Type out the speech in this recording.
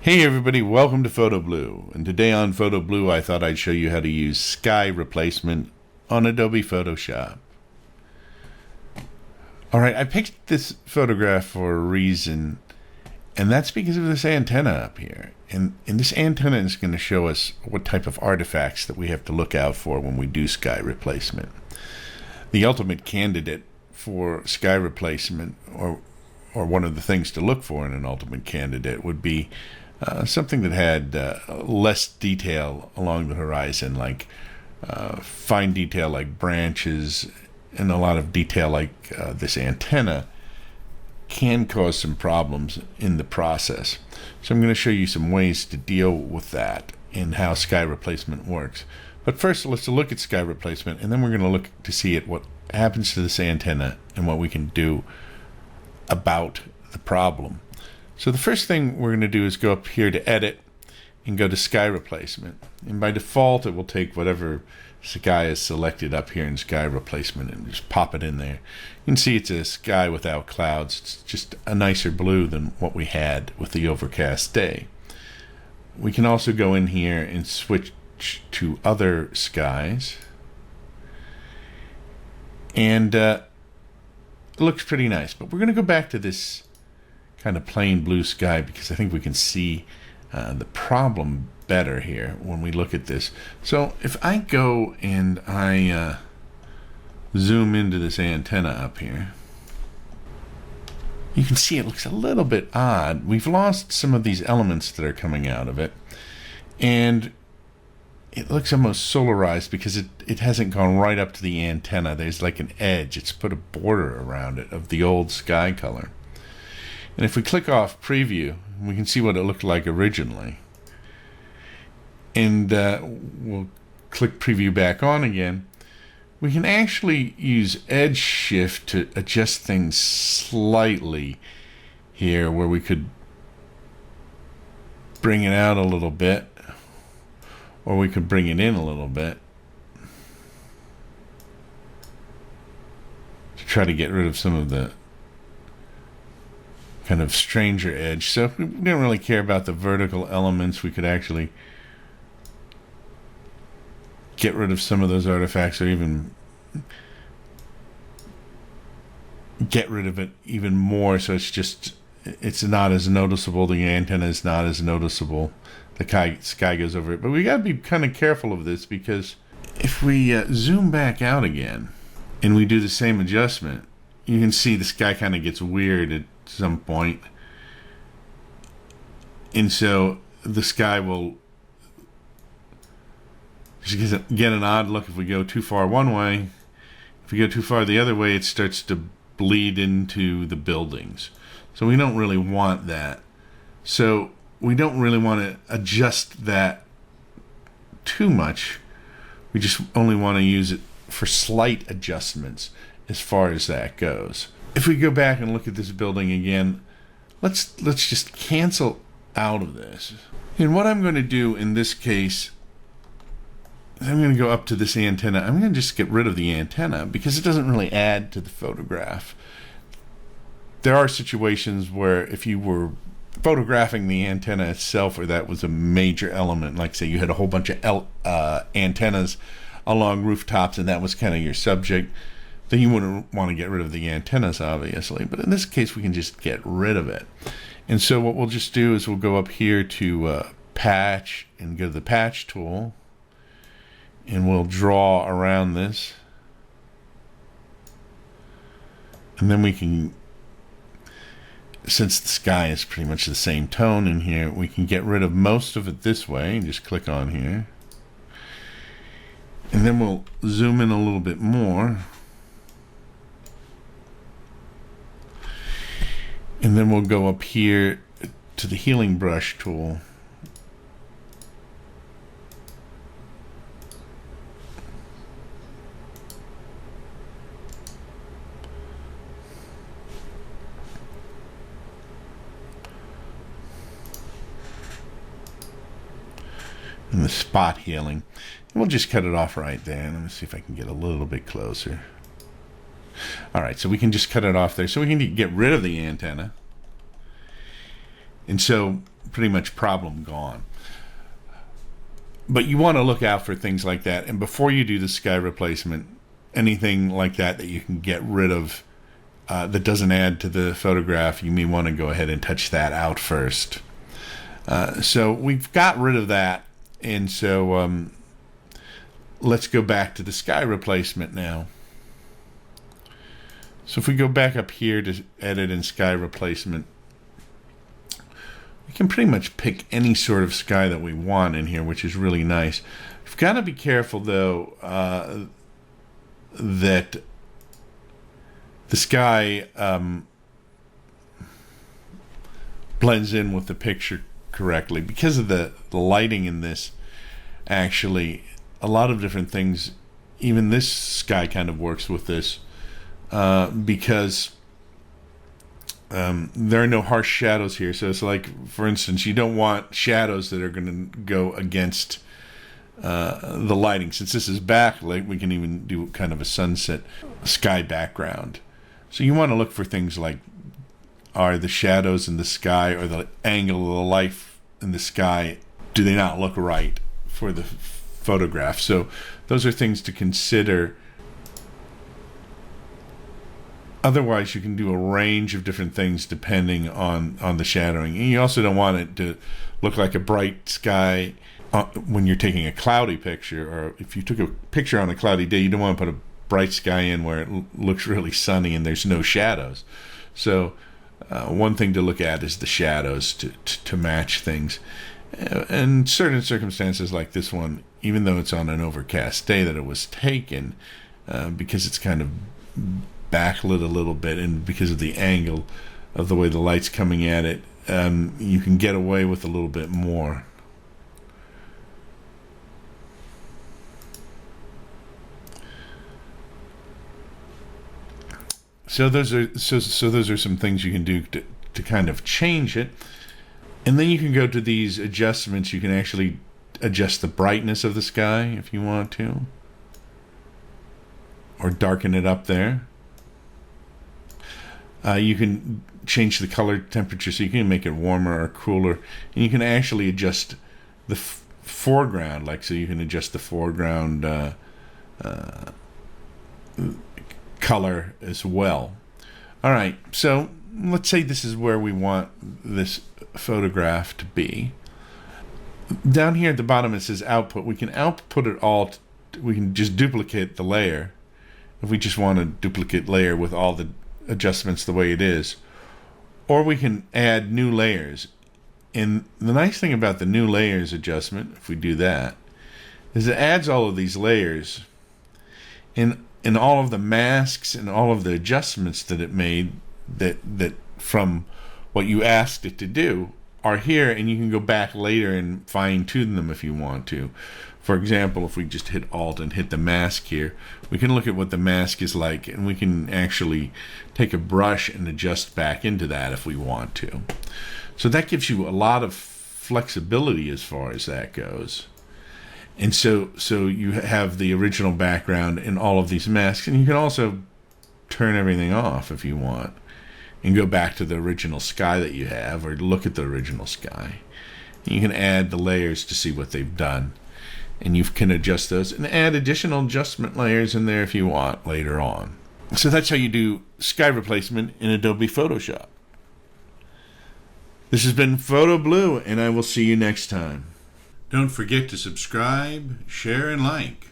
Hey everybody, welcome to Photo Blue. And today on Photo Blue I thought I'd show you how to use sky replacement on Adobe Photoshop. Alright, I picked this photograph for a reason, and that's because of this antenna up here. And this antenna is going to show us what type of artifacts that we have to look out for when we do sky replacement. The ultimate candidate for sky replacement, or one of the things to look for in an ultimate candidate, would be something that had less detail along the horizon, like fine detail like branches, and a lot of detail like this antenna can cause some problems in the process. So I'm going to show you some ways to deal with that and how sky replacement works. But first, let's look at sky replacement, and then we're going to look to see at what happens to this antenna and what we can do about the problem. So the first thing we're going to do is go up here to Edit and go to Sky Replacement. And by default, it will take whatever sky is selected up here in Sky Replacement and just pop it in there. You can see it's a sky without clouds. It's just a nicer blue than what we had with the overcast day. We can also go in here and switch to other skies. And it looks pretty nice. But we're going to go back to this kind of plain blue sky because I think we can see the problem better here when we look at this. So if I go and I zoom into this antenna up here, you can see it looks a little bit odd. We've lost some of these elements that are coming out of it, and it looks almost solarized because it hasn't gone right up to the antenna. There's like an edge. It's put a border around it of the old sky color. And if we click off preview, we can see what it looked like originally. And we'll click preview back on again. We can actually use edge shift to adjust things slightly here, where we could bring it out a little bit, or we could bring it in a little bit to try to get rid of some of the kind of stranger edge. So if we didn't really care about the vertical elements, we could actually get rid of some of those artifacts, or even get rid of it even more, so it's not as noticeable. The antenna is not as noticeable. The sky goes over it. But we got to be kind of careful of this, because if we zoom back out again and we do the same adjustment, you can see the sky kind of gets weird at some point, and so the sky will just get an odd look if we go too far one way. If we go too far the other way, it starts to bleed into the buildings. So we don't really want that. So we don't really want to adjust that too much. We just only want to use it for slight adjustments as far as that goes. If we go back and look at this building again, let's just cancel out of this. And what I'm going to do in this case, I'm going to go up to this antenna. I'm going to just get rid of the antenna because it doesn't really add to the photograph. There are situations where if you were photographing the antenna itself, or that was a major element, like say you had a whole bunch of antennas along rooftops and that was kind of your subject, then you wouldn't want to get rid of the antennas, obviously. But in this case, we can just get rid of it. And so what we'll just do is we'll go up here to patch and go to the patch tool, and we'll draw around this. And then we can, since the sky is pretty much the same tone in here, we can get rid of most of it this way and just click on here. And then we'll zoom in a little bit more. And then we'll go up here to the healing brush tool. And the spot healing. And we'll just cut it off right there. Let me see if I can get a little bit closer. Alright, so we can just cut it off there. So we can get rid of the antenna. And so pretty much problem gone. But you want to look out for things like that. And before you do the sky replacement, anything like that you can get rid of that doesn't add to the photograph, you may want to go ahead and touch that out first. So we've got rid of that. And so let's go back to the sky replacement now. So if we go back up here to edit in sky replacement, we can pretty much pick any sort of sky that we want in here, which is really nice. We've got to be careful, though, that the sky blends in with the picture correctly. Because of the lighting in this, actually, a lot of different things, even this sky kind of works with this, because there are no harsh shadows here. So it's like, for instance, you don't want shadows that are going to go against the lighting. Since this is backlit, we can even do kind of a sunset sky background. So you want to look for things like, are the shadows in the sky or the angle of the light in the sky, do they not look right for the photograph? So those are things to consider. Otherwise, you can do a range of different things depending on the shadowing. And you also don't want it to look like a bright sky when you're taking a cloudy picture, or if you took a picture on a cloudy day, you don't want to put a bright sky in where it looks really sunny and there's no shadows. So one thing to look at is the shadows to match things. In certain circumstances like this one, even though it's on an overcast day that it was taken, because it's kind of backlit a little bit, and because of the angle of the way the light's coming at it, you can get away with a little bit more. So those are some things you can do to kind of change it. And then you can go to these adjustments. You can actually adjust the brightness of the sky if you want to, or darken it up there. You can change the color temperature, so you can make it warmer or cooler. And you can actually adjust the foreground, like, so you can adjust the foreground color as well. All right, so let's say this is where we want this photograph to be. Down here at the bottom it says output. We can output it all. We can just duplicate the layer if we just want to duplicate layer with all the adjustments the way it is, or we can add new layers. And the nice thing about the new layers adjustment, if we do that, is it adds all of these layers, and all of the masks and all of the adjustments that it made that from what you asked it to do are here, and you can go back later and fine-tune them if you want to. For example, if we just hit Alt and hit the mask here, we can look at what the mask is like, and we can actually take a brush and adjust back into that if we want to. So that gives you a lot of flexibility as far as that goes. And so you have the original background and all of these masks, and you can also turn everything off if you want and go back to the original sky that you have, or look at the original sky. And you can add the layers to see what they've done, and you can adjust those and add additional adjustment layers in there if you want later on. So that's how you do sky replacement in Adobe Photoshop. This has been Photo Blue, and I will see you next time. Don't forget to subscribe, share, and like.